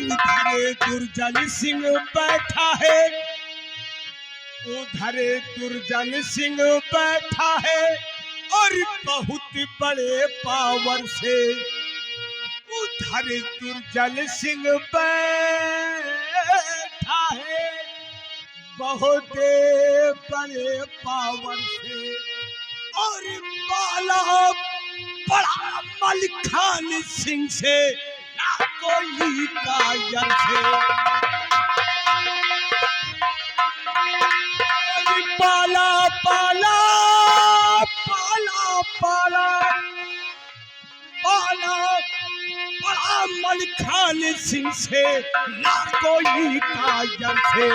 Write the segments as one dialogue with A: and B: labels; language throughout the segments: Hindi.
A: उधर दुर्जन सिंह बैठा है, उधर दुर्जन सिंह बैठा है और बहुत बड़े पावर से। उधर दुर्जन सिंह बैठा है बहुत बड़े पावर से और बाला बड़ा मलखान सिंह से ना कोई कायर से। पाला पाला पाला पाला पाला बड़ा मलखान सिंह से ना कोई कायर से।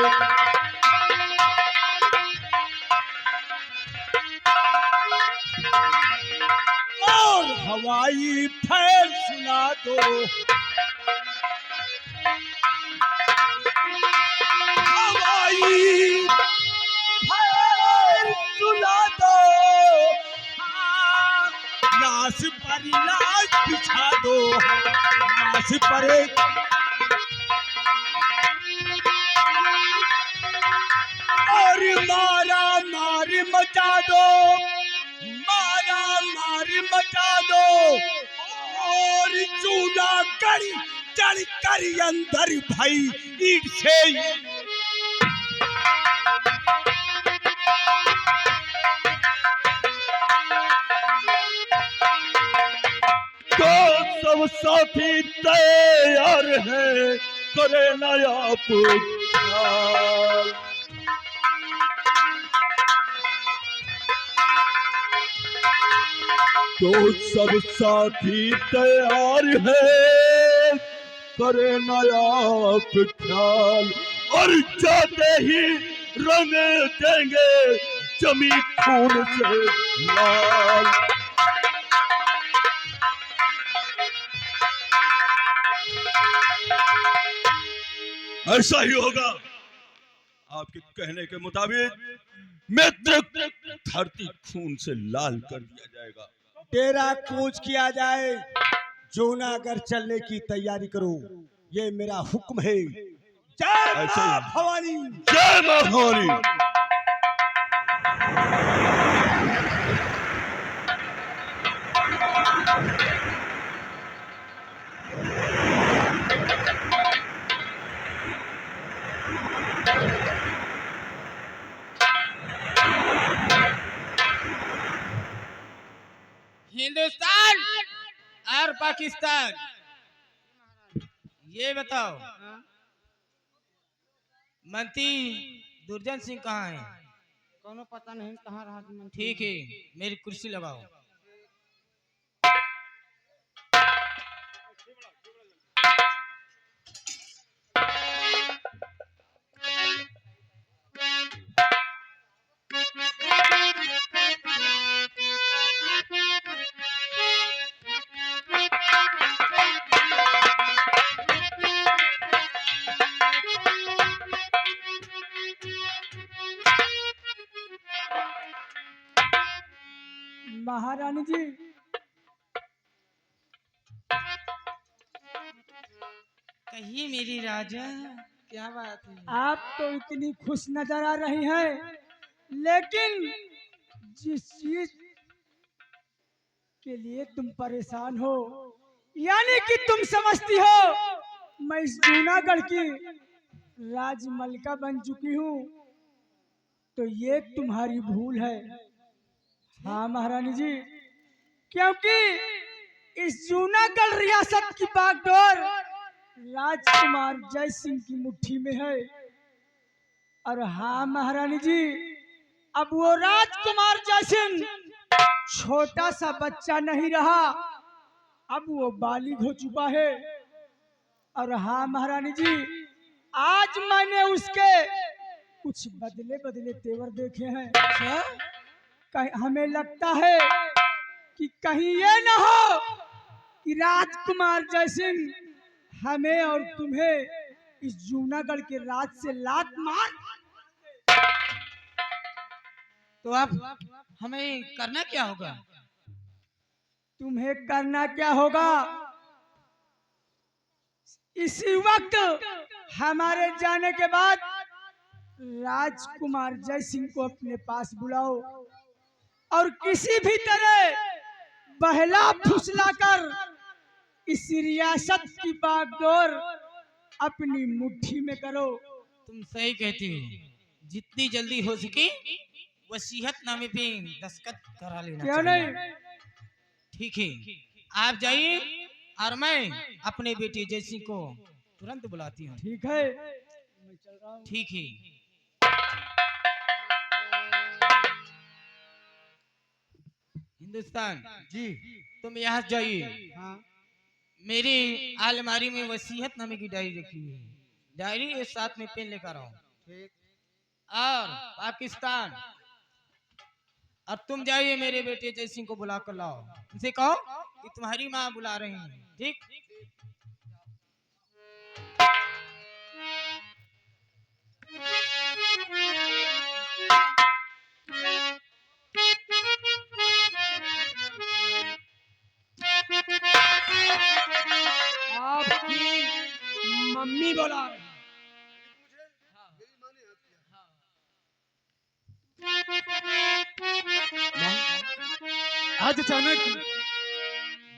A: और हवाई फैल सुना दो, हवाई फैल सुना दो, लाश पर लाश बिछा दो, लाश पर और मारा मार मचा दो, मारा मार मचा दो और चूना कड़ी चढ़ कर अंदर भाई ईट से।
B: तो सब साथी तैयार है करे नया पुकार। तो सब साथी तैयार है करे नया ख्याल और जाते ही रंग देंगे जमी खून से लाल। ऐसा ही होगा आपके कहने के मुताबिक मित्र धरती खून से लाल कर दिया जाएगा।
A: डेरा कूच किया जाए, जूनागढ़ चलने की तैयारी करो, ये मेरा हुक्म है। जय मां भवानी,
B: जय मां भवानी।
C: हिंदुस्तान और पाकिस्तान, ये बताओ मंत्री दुर्जन सिंह कहाँ है?
D: कोनो पता नहीं कहाँ रहा।
C: ठीक है, मेरी कुर्सी लगाओ।
D: महारानी जी,
C: कहिए मेरी राजा,
D: क्या बात है? आप तो इतनी खुश नजर आ रही हैं, लेकिन जिस चीज के लिए तुम परेशान हो, यानी कि तुम समझती हो मैं इस जूनागढ़ की राजमलिका बन चुकी हूँ, तो ये तुम्हारी भूल है। हाँ महारानी जी, क्योंकि इस जूनागढ़ रियासत की बागडोर राजकुमार जय सिंह की मुट्ठी में है। और हाँ महारानी जी, अब वो राजकुमार जय सिंह छोटा सा बच्चा नहीं रहा, अब वो बालिग हो चुका है। और हाँ महारानी जी, आज मैंने उसके कुछ बदले बदले तेवर देखे हैं। हमें लगता है कि कहीं ये न हो कि राजकुमार जय सिंह हमें और तुम्हें इस जूनागढ़ के राज से लात मार।
C: तो अब हमें करना क्या होगा?
D: तुम्हें करना क्या होगा? इसी वक्त हमारे जाने के बाद राजकुमार जय सिंह को अपने पास बुलाओ और किसी भी तरह बहला फुसलाकर इस रियासत की बागडोर अपनी मुट्ठी में करो।
C: तुम सही कहती हो, जितनी जल्दी हो सके वसीयतनामे पे दस्तखत करा लेना
D: क्यों
C: चाहिए।
D: नहीं?
C: ठीक है, आप जाइए और मैं अपने बेटे जय सिंह को तुरंत बुलाती हूँ।
D: ठीक है, मैं चल रहा हूँ।
C: ठीक है। हिंदुस्तान
A: जी।
C: तुम यहाँ जाइए।
D: हाँ।
C: मेरी अलमारी में वसीयतनामे की डायरी रखी है, डायरी के साथ में पेन लेकर आओ। और पाकिस्तान, और तुम जाइए मेरे बेटे जय सिंह को बुला कर लाओ। उनसे कहो कि तुम्हारी माँ बुला रही है। ठीक।
D: आपकी मम्मी बोला रही।
A: आज अचानक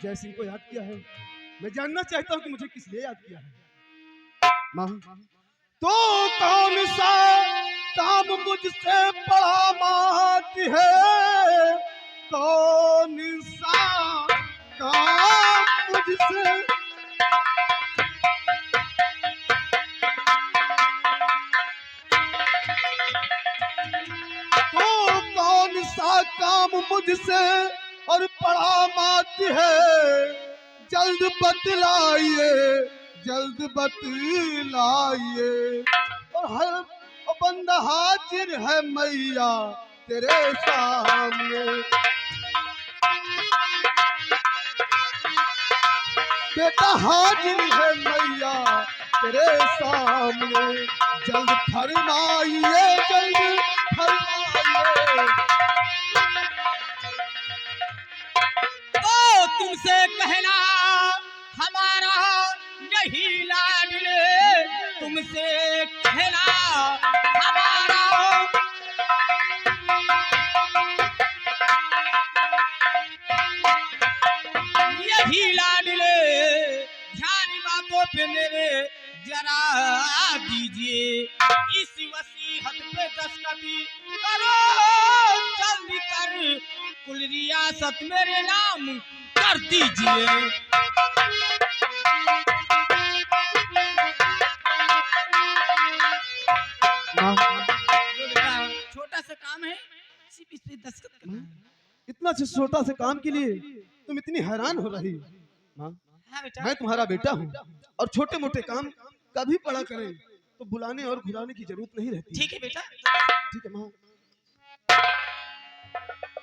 A: जय सिंह को याद किया है। मैं जानना चाहता हूँ कि मुझे किस लिए याद किया है। माँ, तो कौन सा काम मुझसे बड़ा मांगती है? कौन सा काम मुझसे तो कौन सा काम मुझसे और बड़ा मांगती है? जल्द बतलाइए, जल्द बतलाइए। और हर बंदा हाजिर है मैया तेरे सामने। बेटा हाजिर है मैया तेरे सामने। जल्द फरमाइए, जल्द फरमाइए।
C: ओ तुमसे कहना हमारा नहीं लाडले, तुमसे कहना हमारा यही लाडले। ध्यान बातों पे मेरे जरा दीजिए, इस वसीयत पे दस्तखत करो जल्दी कर, कुल रियासत मेरे नाम कर दीजिए। छोटा सा काम है, सिर्फ इस पे दस्तखत करना है।
A: इतना से छोटा से काम के लिए तुम इतनी हैरान हो रही? माँ,
C: हाँ बेटा।
A: मैं तुम्हारा बेटा हूँ और छोटे मोटे काम कभी बड़ा करें तो बुलाने और घुलाने की जरूरत नहीं रहती।
C: ठीक है बेटा।
A: ठीक है माँ,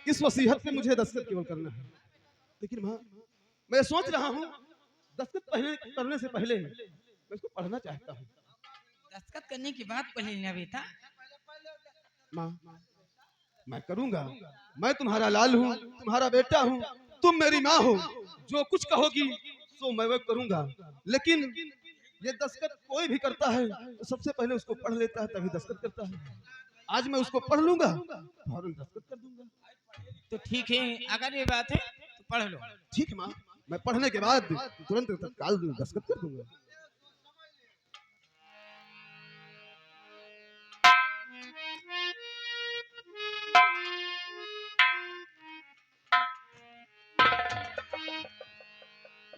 A: इस वसीयत पे मुझे दस्तखत केवल करना है। लेकिन माँ, मैं सोच रहा हूँ दस्तखत करने से पहले मैं इसको पढ़ना चाहता हूँ।
C: दस्तखत करने के बाद पढ़ लेना बेटा।
A: माँ, मैं करूँगा। मैं तुम्हारा लाल हूँ, तुम्हारा बेटा हूँ, तुम मेरी माँ हो। जो कुछ कहोगी सो मैं वो करूँगा। लेकिन ये दस्तखत कोई भी करता है तो सबसे पहले उसको पढ़ लेता है तभी दस्तखत करता है। आज मैं उसको पढ़ लूंगा फौरन दस्तखत कर दूंगा।
C: तो ठीक है, अगर ये बात है तो पढ़ लो।
A: ठीक है माँ, मैं पढ़ने के बाद तुरंत तत्काल दस्तखत कर दूंगा।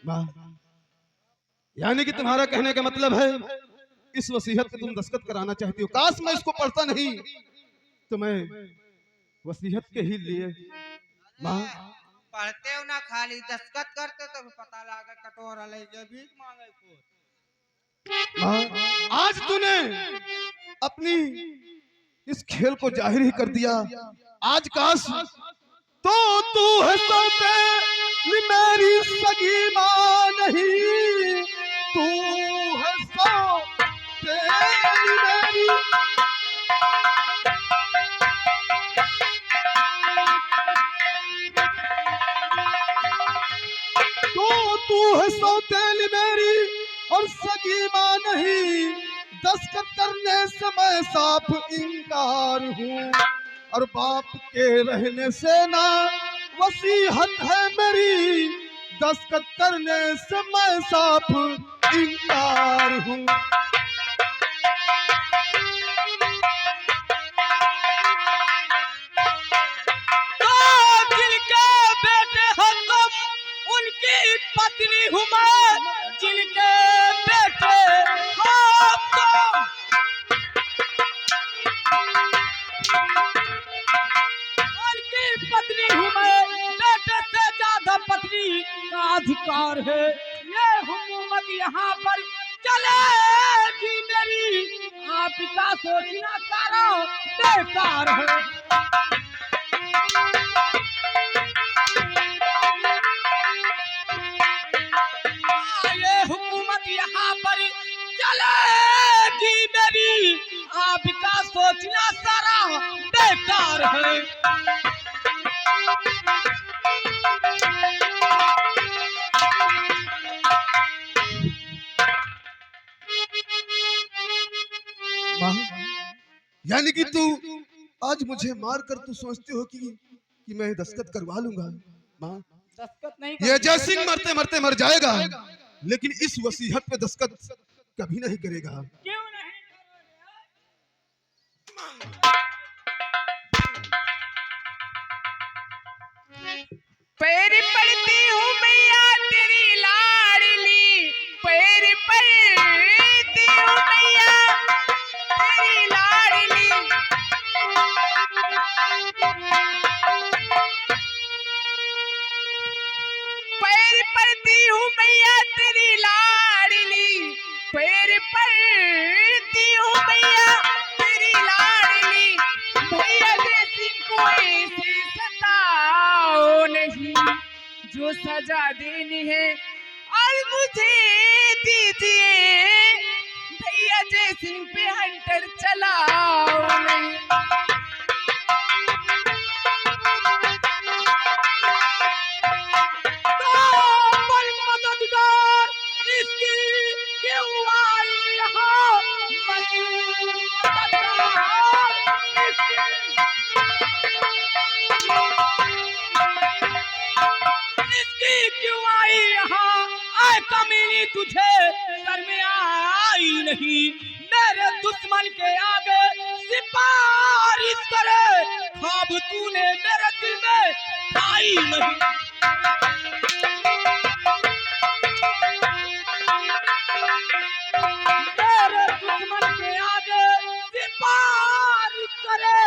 A: वाह, यानी कि तुम्हारा कहने का मतलब है इस वसीयत पे तुम दस्तखत कराना चाहती हो। काश मैं इसको पढ़ता नहीं तो मैं वसीयत के ही लिए। माँ,
E: पढ़ते हो ना, खाली दस्तखत करते तो पता लगा कटोरा लेके भीख मांगे को।
A: माँ, आज तूने अपनी इस खेल को जाहिर ही कर दिया। आज काश तो तू है सौतेली मेरी सगी माँ नहीं, तू है सौतेली मेरी। तू है सौतेली मेरी और सगी माँ नहीं, दस्तखत करने से मैं साफ इंकार हूँ। और बाप के रहने से ना वसीहत है मेरी, दस्तखत करने से मैं साफ इंकार हूँ।
C: जिनके बेटे हो तुम, उनकी पत्नी हूँ मैं। जिनके बेटे हो तुम, उनकी पत्नी हूँ मैं। बेटे से ज्यादा पत्नी का अधिकार है। ये हुकूमत यहाँ पर चलेगी मेरी, आपका सोचना सारा बेकार है। ये हुकूमत यहाँ पर चलेगी मेरी, आपका सोचना सारा बेकार है।
A: माँ, यानी कि तू आज मुझे मार कर तू सोचती हो कि मैं दस्तखत करवा लूंगा। माँ,
C: दस्तखत नहीं
A: ये जय सिंह मरते मरते मर जाएगा, लेकिन इस वसीयत पे दस्तखत कभी नहीं करेगा।
C: क्यों नहीं? पैर पड़ती हूँ मैया तेरी लाडली, पैर पड़ती हूँ मैया तेरी लाडली। पैर पड़ती हूँ मैया तेरी लाडली, पैर पड़ती हूँ मैया तेरी लाडली। भैया जय सिंह को ऐसे सताओ नहीं, जो सजा देनी है और मुझे दीजिए। भैया जय सिंह पे हंटर चलाओ नहीं। पर मददगार इसकी क्यों आई यहाँ? मददगार इसकी क्यों आई यहाँ? आए कमीनी तुझे सर में आई नहीं। मेरे दुश्मन के आगे सिफारिश करे, ख्वाब तूने मेरे दिल में आई नहीं। मेरे दुश्मन के आगे सिफारिश करे,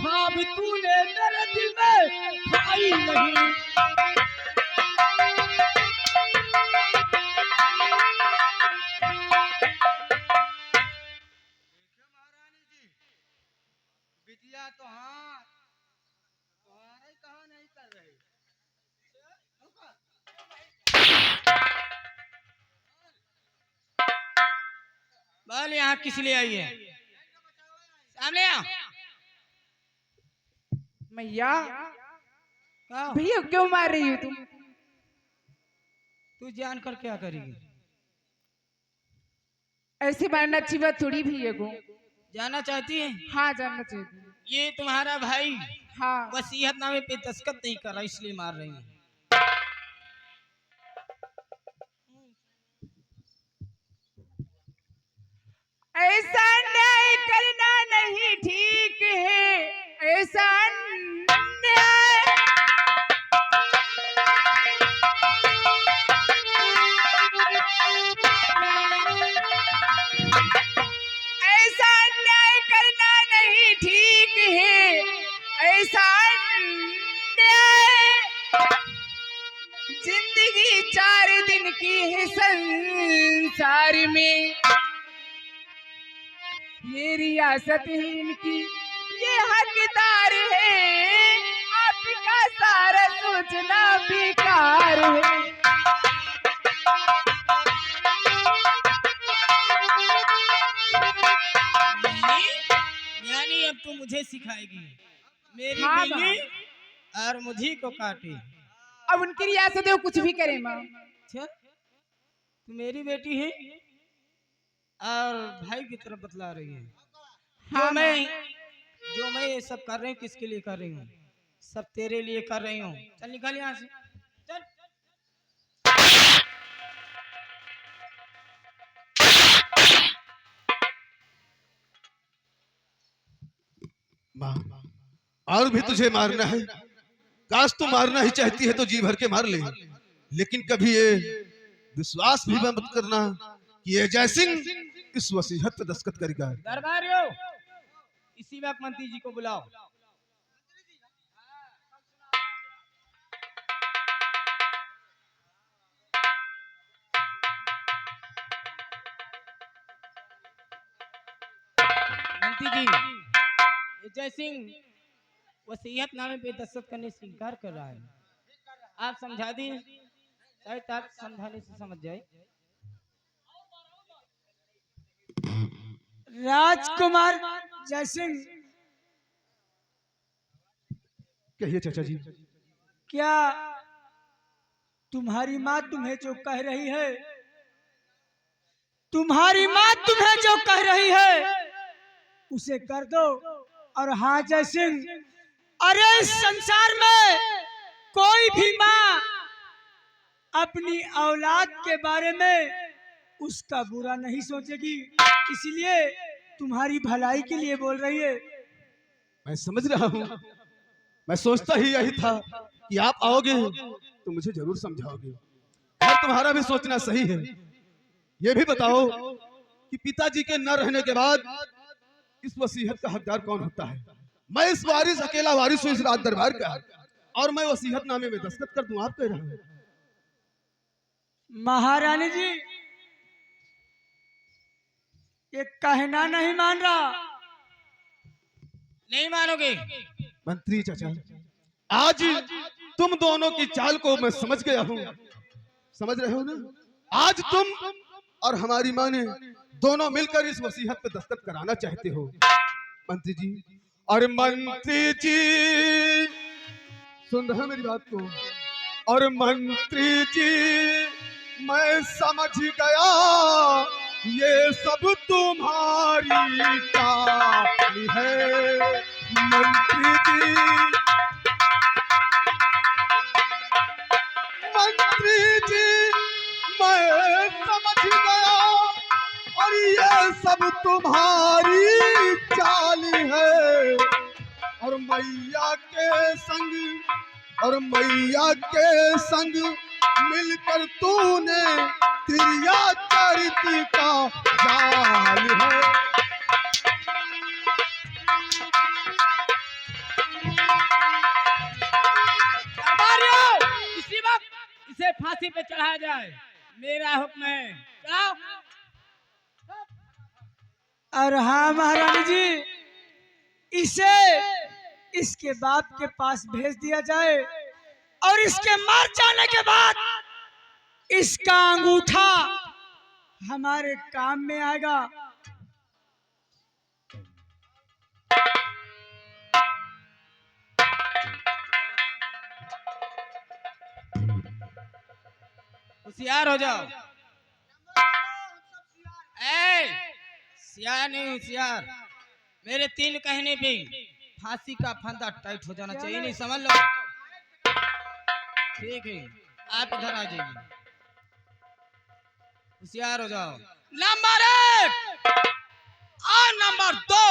C: ख्वाब तूने मेरे दिल में आई नहीं।
E: महारानी जी, बिटिया तो हाँ तुम्हारे कहा नहीं कर रही।
C: बोल यहाँ किस लिए आई है? सामने आ।
F: मैया
C: क्या?
F: भैया क्यों मार रही हो तुम?
C: तू जान कर क्या करेगी?
F: ऐसे मारना अच्छी बात थोड़ी भैया को।
C: जाना चाहती है?
F: हाँ जानना चाहिए।
C: ये तुम्हारा भाई
F: हाँ
C: वसीयतनामे पे दस्तखत नहीं कर रहा, इसलिए मार रही है।
F: ऐसा न्याय करना नहीं ठीक है, ऐसा न्याय ऐसा न्याय करना नहीं ठीक है, ऐसा न्याय। जिंदगी 4 दिन की है संसार में, ये रियासत है इनकी, ये हकदार है। आपका सारा सोचना बेकार है।
C: यानी अब तू मुझे सिखाएगी? मेरी
F: हाँ,
C: बीवी और मुझी को काटे।
F: अब उनकी रियासत है वो कुछ भी करे माँ।
C: अच्छा, तू मेरी बेटी है? और भाई की तरफ बतला रही है।
F: हाँ
C: जो मैं ये सब कर रही हूँ किसके लिए कर रही हूँ? सब तेरे लिए कर रही हूँ। चल निकल यहाँ से, चल।
A: माँ, और भी तुझे मारना है? काश तू मारना ही चाहती है तो जी भर के मार ले, लेकिन कभी ये विश्वास भी मत करना कि ये जयसिंह इस वसीयत पे दस्तखत करेगा।
C: दरबारियों, इसी वक्त मंत्री जी को बुलाओ। मंत्री जी, ये जयसिंह वसीयत नामे पे दस्तखत करने से इनकार कर रहा है। आप समझा दी, शायद आप समझाने से समझ जाए।
D: राजकुमार जयसिंह,
A: कहिए चाचा जी।
D: क्या तुम्हारी माँ तुम्हें जो कह रही है, तुम्हारी माँ तुम्हें जो कह रही है उसे कर दो। और हाँ जयसिंह, अरे इस संसार में कोई भी माँ अपनी औलाद के बारे में उसका बुरा नहीं सोचेगी, इसलिए तुम्हारी भलाई के लिए बोल रही है।
A: मैं समझ रहा हूँ, मैं सोचता ही यही था कि आप आओगे तो मुझे जरूर समझाओगे। और तुम्हारा भी सोचना सही है। ये भी बताओ कि पिताजी के न रहने के बाद इस वसीयत का हकदार कौन होता है? मैं इस वारिस अकेला वारिस हूँ इस राज दरबार का, और मैं वसीयत नामे में दस्तखत कर दूं, आप कह रहे हैं।
D: महारानी जी, ये कहना नहीं मान रहा।
C: नहीं मानोगे?
A: मंत्री चाचा, आज तुम दोनों की चाल को मैं समझ गया हूँ। समझ रहे हो ना? आज तुम और हमारी माँ ने दोनों मिलकर इस वसीयत पे दस्तखत कराना चाहते हो। मंत्री जी, और मंत्री जी सुन रहे हो मेरी बात को? और मंत्री जी, मैं समझ गया ये सब तुम्हारी चाल है। मंत्री जी, मंत्री जी, मैं समझ गया और ये सब तुम्हारी चाल है। और मैया के संग मिलकर तूने तिरिया चरित्र का जाल है।
C: दरबारियों, इसी वक्त इसे फांसी पे चढ़ाया जाए, मेरा हुक्म है। चढ़ाओ।
D: और हाँ महारानी जी, इसे इसके बाप के पास भेज दिया जाए और इसके मर जाने के बाद इसका अंगूठा हमारे काम में आएगा।
C: होशियार हो जाओ। ए, सियार नहीं होशियार। मेरे तीन कहने पे फांसी का फंदा टाइट हो जाना चाहिए, नहीं समझ लो? ठीक है, आप इधर आ जाइए। होशियार हो जाओ। नंबर 1 और नंबर 2।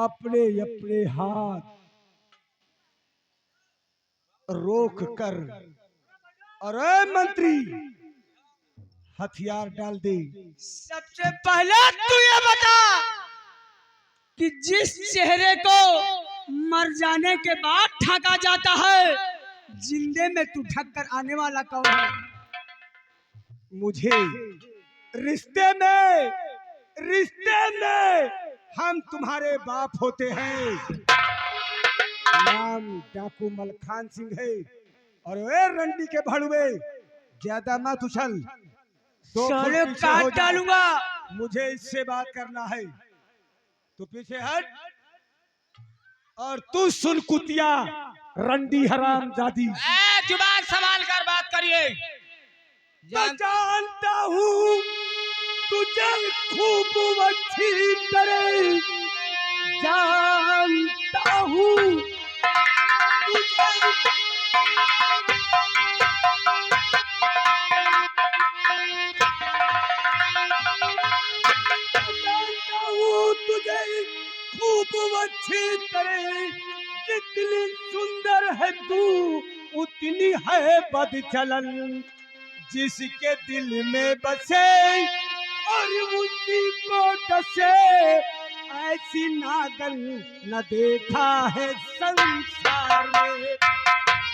D: अपने अपने हाथ रोक कर, अरे मंत्री हथियार डाल दे। सबसे पहले तू ये बता कि जिस चेहरे को मर जाने के बाद ढका जाता है, जिंदे में तू ढक कर आने वाला कौन है? मुझे रिश्ते में
G: हम तुम्हारे बाप होते हैं। नाम डाकू मलखान सिंह है। और वे रंडी के भड़ुए, ज्यादा मत उछल, 2 फुट
D: साले
G: पीछे हो
D: काट
G: जा।
D: डालूंगा।
G: मुझे इससे बात करना है, तो पीछे हट। और तू सुन कुतिया, रंडी हराम जादी,
C: जुबान संभाल कर बात करिए।
G: तो जानता हूँ तुझे खूब अच्छी तरह, जानता हूँ तुझे तुझे खूब अच्छी तरह। जितनी सुंदर है तू उतनी है बदचलन। जिसके दिल में बसे और उसी को डसे, ऐसी नागन न देखा है संसार में।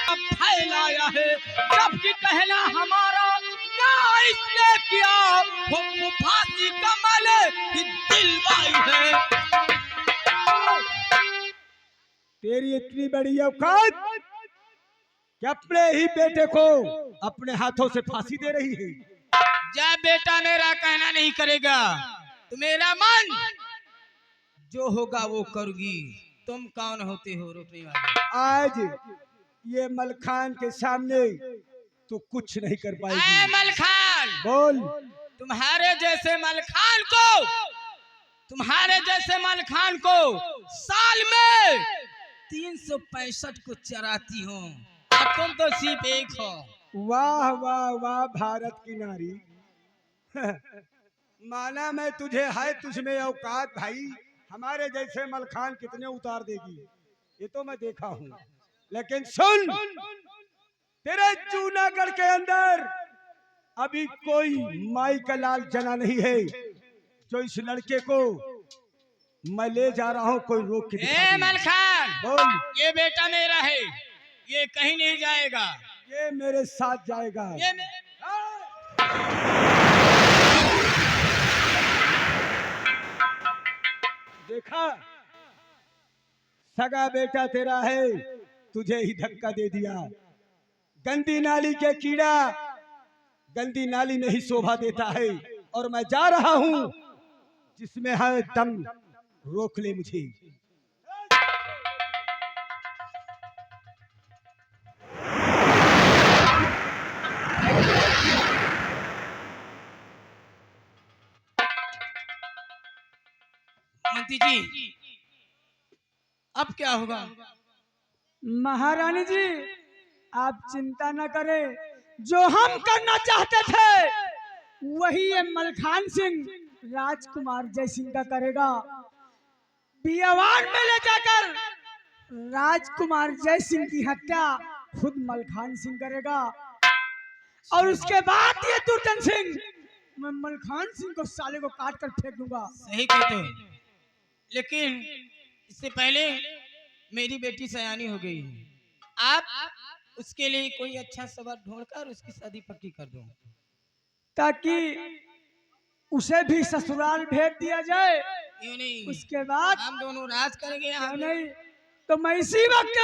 C: अब फैलाया है जबकि कहना हमारा ना इसने किया, हुक्म फांसी का माले कि दिलवाई है।
G: तेरी इतनी बड़ी औकात कि अपने ही बेटे को अपने हाथों से फांसी दे रही है।
C: जब बेटा मेरा कहना नहीं करेगा तो मेरा मन जो होगा वो करूंगी। तुम कौन होते हो रोकने वाले?
G: आज ये मलखान के सामने तू कुछ नहीं कर
C: ऐ
G: पाएगी।
C: मलखान,
G: बोल।
C: तुम्हारे जैसे मलखान को साल में 365 को चराती हूँ, और तुम तो सिर्फ एक हो।
G: वाह वाह वाह भारत की नारी। माना मैं तुझे है, तुझमें औकात भाई। हमारे जैसे मलखान कितने उतार देगी ये तो मैं देखा हूँ। लेकिन सुन, तेरे जूनागढ़ के अंदर अभी कोई माई का लाल जना नहीं है जो इस लड़के को मैं ले जा रहा हूँ कोई रोक के दिखा
C: ए
G: दे।
C: मलखान,
G: बोल।
C: ये बेटा मेरा है, ये कहीं नहीं जाएगा।
G: ये मेरे साथ जाएगा।
C: ये
G: देखा, सगा बेटा तेरा है, तुझे ही धक्का दे दिया। गंदी नाली के कीड़ा गंदी नाली में ही शोभा देता है। और मैं जा रहा हूँ, जिसमें है दम रोक ले मुझे।
C: मंत्री जी, अब क्या होगा?
D: महारानी जी आप चिंता न करें, जो हम करना चाहते थे वही ये मलखान सिंह राजकुमार जय सिंह का करेगा। बियावान में ले जाकर राजकुमार जय सिंह की हत्या खुद मलखान सिंह करेगा, और उसके बाद ये दुर्जन सिंह, मैं मलखान सिंह को साले को काट कर फेंक दूंगा।
C: सही कहते हो, लेकिन इससे पहले मेरी बेटी सयानी हो गई है। आप उसके लिए कोई अच्छा सवाल ढूंढकर उसकी शादी पक्की कर दो,
D: ताकि उसे भी ससुराल भेज दिया जाए।
C: क्यों नहीं?
D: उसके बाद
C: हम दोनों राज करेंगे यहाँ पे।
D: नहीं तो मैं इसी वक्त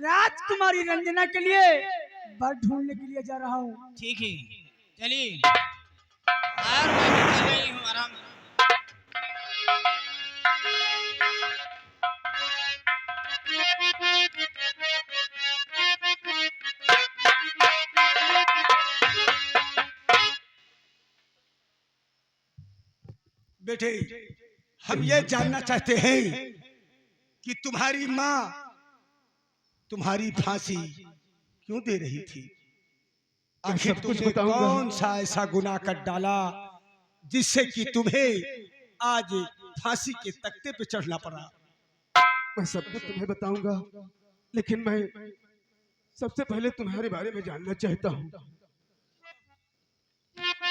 D: राजकुमारी रंजना के लिए वर ढूंढने के लिए जा रहा हूँ।
C: ठीक है, चलिए। और मैं भी चल रही हूँ आराम से।
G: बेटे, हम ये जानना चाहते हैं कि तुम्हारी माँ तुम्हारी फांसी क्यों दे रही थी? आखिर
A: सब कुछ
G: तुमने
A: बताऊंगा।
G: कौन सा ऐसा गुनाह कर डाला जिससे कि तुम्हें आज फांसी के तख्ते पे चढ़ना पड़ा?
A: मैं सब कुछ तुम्हें बताऊंगा, लेकिन मैं सबसे पहले तुम्हारे बारे में जानना चाहता हूँ।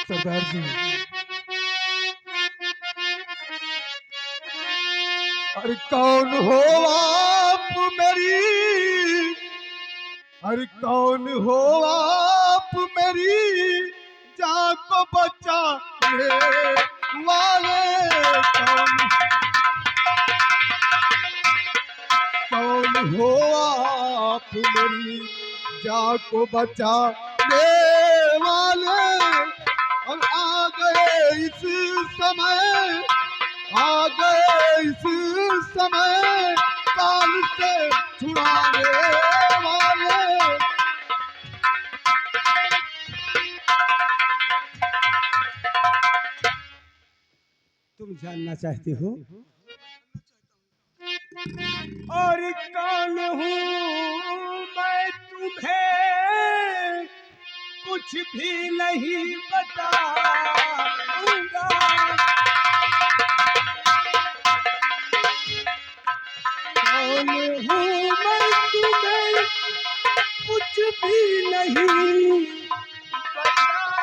A: सरदार जी, अरे कौन हो आप मेरी, अरे कौन हो आप मेरी जान को बचाने वाले? कौन को बचाने वाले और आ गए इस समय, आ गए इस समय काल से छुड़ाने वाले।
G: तुम जानना चाहते हो और कौन हूँ मैं तुम्हें कुछ भी नहीं बताऊंगा। कौन हूँ मैं तुम्हें कुछ भी नहीं बताऊंगा।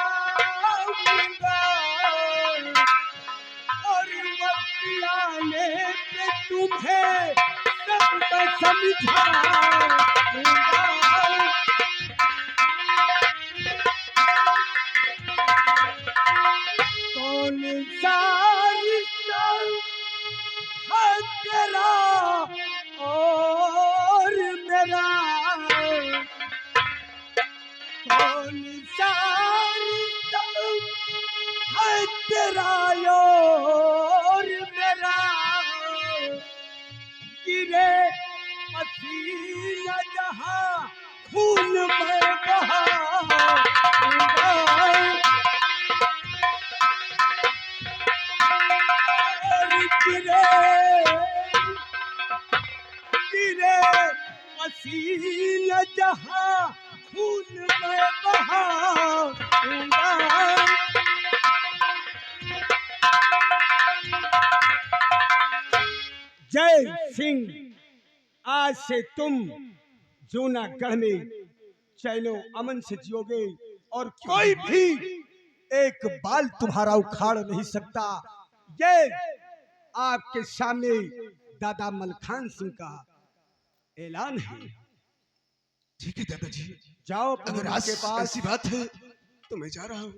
G: और वक्त आने पे तुम्हें सब मैं समझाऊंगा। कौन सा रिश्ता है तेरा और मेरा। कौन सा रिश्ता है तेरा और मेरा। गिरे पसीना जहाँ खून में बहाऊंगा। गिरे गिरे पसीना जहाँ खून में बहाऊंगा। जय सिंह, आज से तुम जूनागढ़ में चैनो अमन से जियोगे और कोई भी एक बाल तुम्हारा उखाड़ नहीं सकता। ये आपके सामने दादा मलखान सिंह का ऐलान है।
A: ठीक है दादाजी,
G: जाओ अपनी
A: अगर
G: माँ
A: आज
G: के पास,
A: ऐसी बात है तो मैं जा रहा हूँ।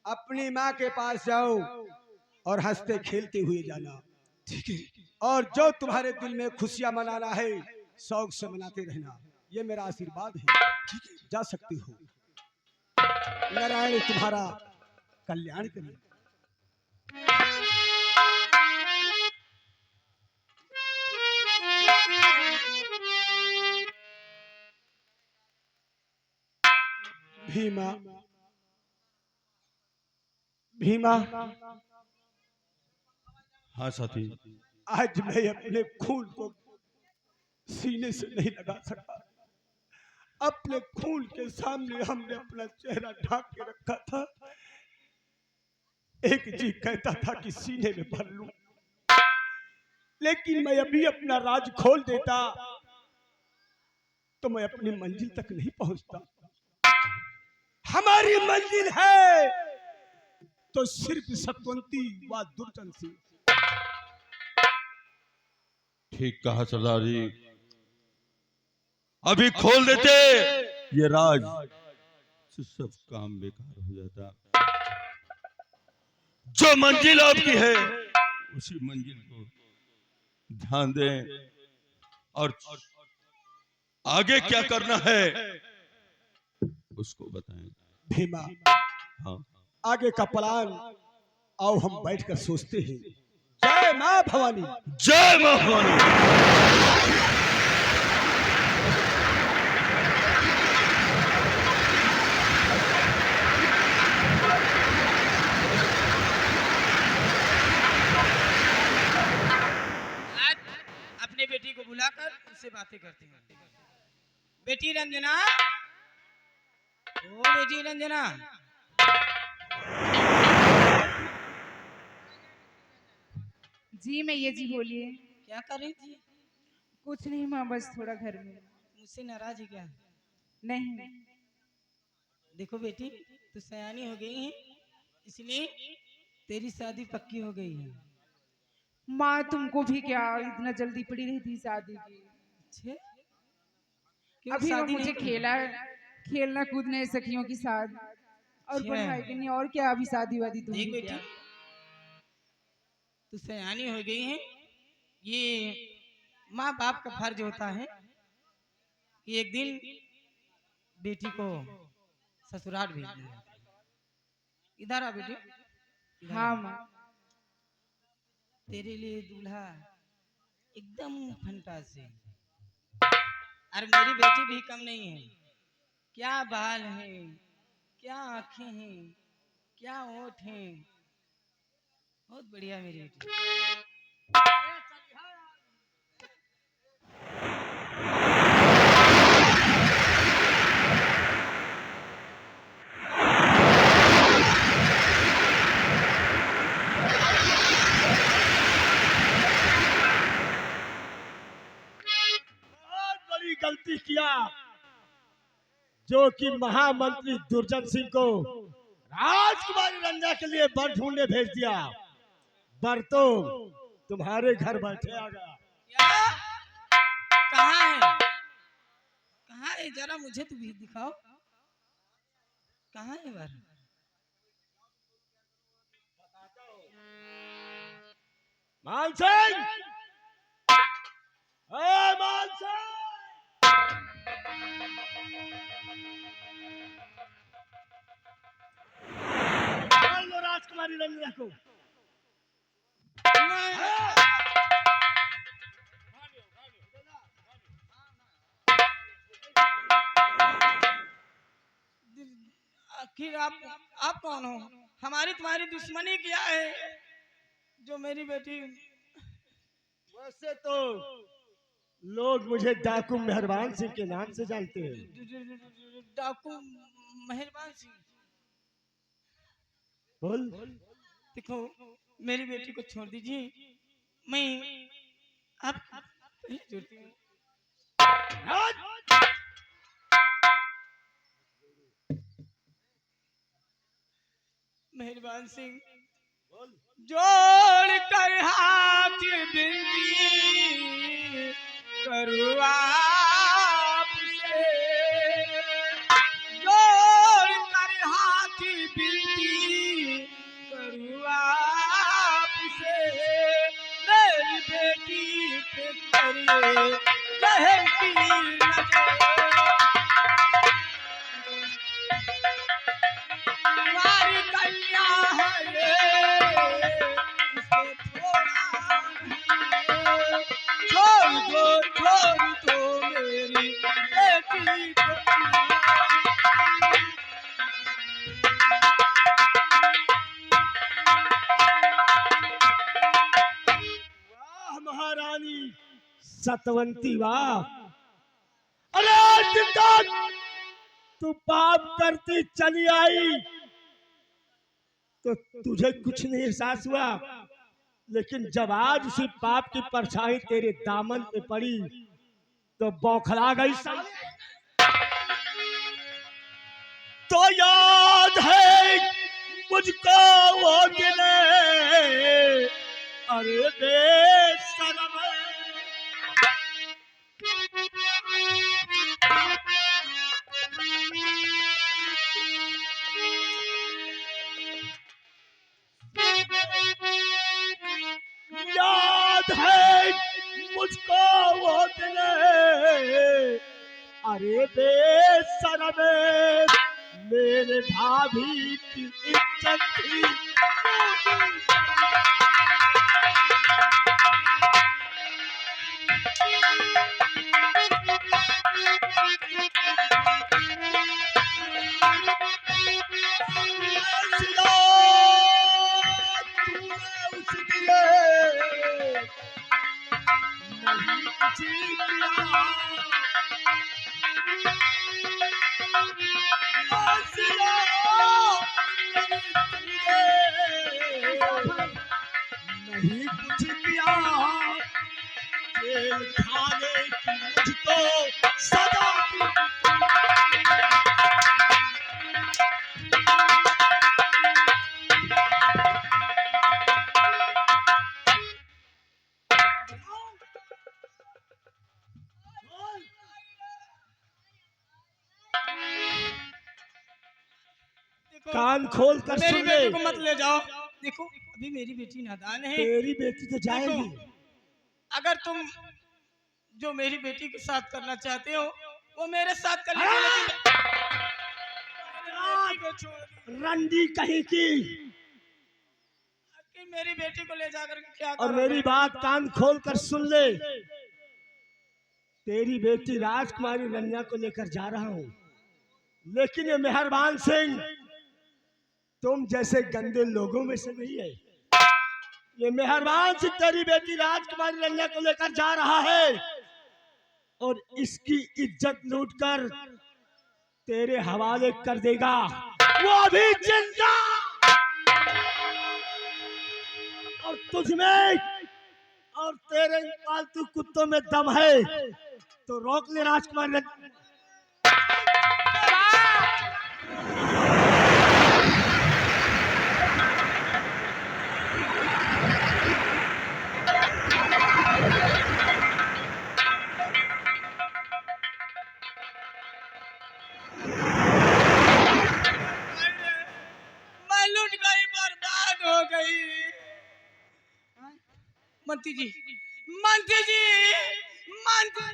G: अपनी माँ के पास जाओ और हंसते खेलते हुए जाना।
A: ठीक है।
G: और जो तुम्हारे दिल में खुशियां मनाना है शौक से मनाते रहना। ये मेरा आशीर्वाद है। ठीक है, जा सकते हो। नारायण तुम्हारा कल्याण करे। भीमा, भीमा,
B: हाँ साथी,
G: आज मैं अपने खून को सीने से नहीं लगा सका। अपने खून के सामने हमने अपना चेहरा ढांक के रखा था। एक जी कहता था कि सीने में भर लूं, लेकिन मैं अभी अपना राज खोल देता तो मैं अपनी मंजिल तक नहीं पहुंचता। हमारी मंजिल है तो सिर्फ सतवंती व दुर्जन सिंह।
B: ठीक कहा सरदार जी, अभी खोल देते ये राज तो सब काम बेकार हो जाता। जो मंजिल आपकी है उसी मंजिल को ध्यान दें और आगे क्या करना है उसको बताएं।
G: भीमा,
B: हाँ,
G: आगे का प्लान आओ हम बैठकर सोचते हैं। जय मां भवानी।
B: जय मां भवानी।
C: आज अपने बेटी को बुलाकर उससे बातें करते हैं। बेटी रंजना, ओ बेटी रंजना,
F: जी मैया जी बोलिए।
C: क्या कर रही थी?
F: कुछ नहीं माँ, बस थोड़ा घर में।
C: मुझसे नाराज है क्या?
F: नहीं,
C: देखो बेटी, तू सयानी हो गई है, इसलिए तेरी शादी पक्की हो गई है।
F: माँ तुमको भी क्या इतना जल्दी पड़ी रही थी शादी की?
C: अच्छे? क्यों
F: अभी वो
C: शादी
F: मुझे
C: नहीं की?
F: खेलना कूदना है सखियों के साथ और
C: अच्छा।
F: पढ़ाई करनी, और क्या अभी शादी वादी तुम
C: देख
F: भी
C: बेटी,
F: क्या?
C: तू सयानी हो गई है, ये माँ बाप का फर्ज होता है कि एक दिन बेटी को ससुराल भेजना है। इधर आ बेटी, इधर
F: हाँ
C: आ।
F: माँ।
C: तेरे लिए दूल्हा एकदम फंटासी, और मेरी बेटी भी कम नहीं है। क्या बाल है, क्या आंखें हैं, क्या होठ हैं, बहुत बढ़िया मेरी बेटी।
G: बहुत बड़ी गलती किया जो कि महामंत्री दुर्जन सिंह को राजकुमारी रंजा के लिए वर ढूंढने भेज दिया। वर तो तुम्हारे घर बैठे आ गया।
C: क्या? कहाँ है, कहाँ है, जरा मुझे तो भी दिखाओ, कहाँ है वर?
G: मानसिंह, मानसिंह, मान लो राजकुमारी रंजना को।
C: आखिर आप कौन हो? हमारी तुम्हारी दुश्मनी क्या है जो मेरी बेटी?
G: वैसे तो लोग मुझे डाकू मेहरबान सिंह के नाम से जानते हैं।
C: डाकू मेहरबान सिंह?
G: बोल।
C: देखो, मेरी बेटी को छोड़ दीजिए, मैं आप जोड़ती हूँ। मेहरबान सिंह, जोड़ कर हाथ बिनती करूँ आपसे, जोड़ कर हाथ बिनती करूँ आपसे, मेरी बेटी पे करिए रहम की नजर। तुम्हारी कन्या है ये, इसे थोड़ा नहीं, छोड़ दो मेरी बेटी को।
G: वाह महारानी सतवंती, वाह। अरे जिंदा तू पाप करती चली आई तो तुझे कुछ नहीं एहसास हुआ, लेकिन जब आज उसी पाप की परछाई तेरे दामन पे पड़ी तो बौखला गई। तो याद है मुझको वो दिन, अरे बेशरम, याद है मुझको वो दिन, अरे बेशरम, मेरे भाभी की इज्जत थी। नहीं कुछ किया, जेल खाने की मुझको सजा दी। कान खोल कर
C: मेरी
G: सुन ले।
C: बेटी को मत ले जाओ। देखो, अभी मेरी बेटी नादान है।
G: तेरी बेटी तो जाएगी।
C: देखो, अगर तुम जो मेरी बेटी के साथ करना चाहते हो वो मेरे साथ कर लीजिए, लेकिन को छोड़ दी।
G: रंडी कहीं की।
C: कि मेरी बेटी को ले जाकर के क्या
G: और
C: करोगे?
G: मेरी बात कान खोल कर सुन ले, तेरी बेटी राजकुमारी रन्या को लेकर जा रहा हूँ, लेकिन ये मेहरबान सिंह तुम जैसे गंदे लोगों में से नहीं है। ये मेहरबान सिंह तेरी बेटी राजकुमारी रन्या को लेकर जा रहा है और इसकी इज्जत लूटकर तेरे हवाले कर देगा। वो अभी जिंदा और तुझमें और तेरे पालतू कुत्तों में दम है, तो रोक ले राजकुमारी।
C: मैं लूट गई, बर्बाद हो गई। मंत्री जी, मंत्री जी, मंत्री